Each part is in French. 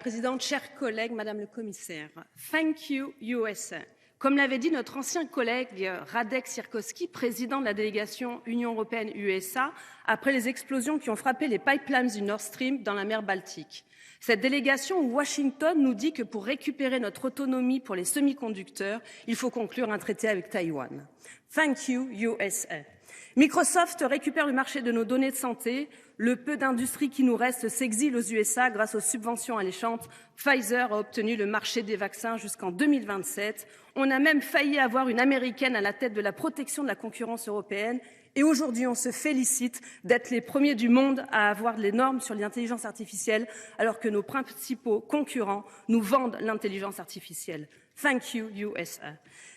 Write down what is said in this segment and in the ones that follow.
Présidente, chers collègues, Madame le Commissaire, thank you USA. Comme l'avait dit notre ancien collègue Radek Sikorski, président de la délégation Union européenne-USA, après les explosions qui ont frappé les pipelines du Nord Stream dans la mer Baltique. Cette délégation où Washington nous dit que pour récupérer notre autonomie pour les semi-conducteurs, il faut conclure un traité avec Taïwan. Thank you USA. Microsoft récupère le marché de nos données de santé. Le peu d'industrie qui nous reste s'exile aux USA grâce aux subventions alléchantes. Pfizer a obtenu le marché des vaccins jusqu'en 2027. On a même failli avoir une Américaine à la tête de la protection de la concurrence européenne. Et aujourd'hui, on se félicite d'être les premiers du monde à avoir les normes sur l'intelligence artificielle, alors que nos principaux concurrents nous vendent l'intelligence artificielle. Thank you, USA.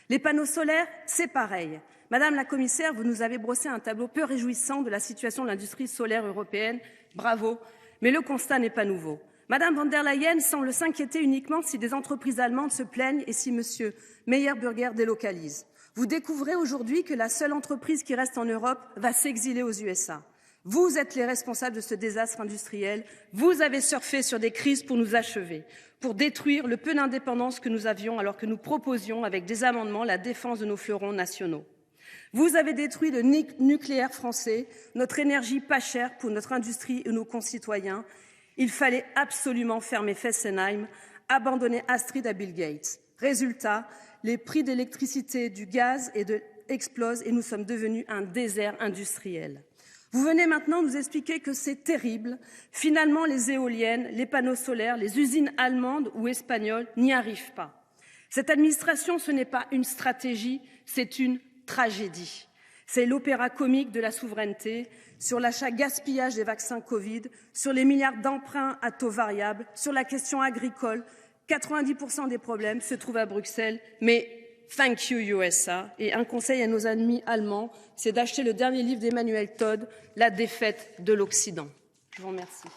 Les panneaux solaires, c'est pareil. Madame la Commissaire, vous nous avez brossé un tableau peu réjouissant de la situation de l'industrie solaire européenne. Bravo. Mais le constat n'est pas nouveau. Madame von der Leyen semble s'inquiéter uniquement si des entreprises allemandes se plaignent et si Monsieur Meyer-Burger délocalise. Vous découvrez aujourd'hui que la seule entreprise qui reste en Europe va s'exiler aux USA. Vous êtes les responsables de ce désastre industriel. Vous avez surfé sur des crises pour nous achever, pour détruire le peu d'indépendance que nous avions alors que nous proposions avec des amendements la défense de nos fleurons nationaux. Vous avez détruit le nucléaire français, notre énergie pas chère pour notre industrie et nos concitoyens. Il fallait absolument fermer Fessenheim, abandonner Astrid à Bill Gates. Résultat, les prix d'électricité, du gaz explosent et nous sommes devenus un désert industriel. Vous venez maintenant nous expliquer que c'est terrible. Finalement, les éoliennes, les panneaux solaires, les usines allemandes ou espagnoles n'y arrivent pas. Cette administration, ce n'est pas une stratégie, c'est une tragédie. C'est l'opéra comique de la souveraineté, sur l'achat gaspillage des vaccins Covid, sur les milliards d'emprunts à taux variables, sur la question agricole. 90% des problèmes se trouvent à Bruxelles, mais thank you USA. Et un conseil à nos amis allemands, c'est d'acheter le dernier livre d'Emmanuel Todd, La défaite de l'Occident. Je vous remercie.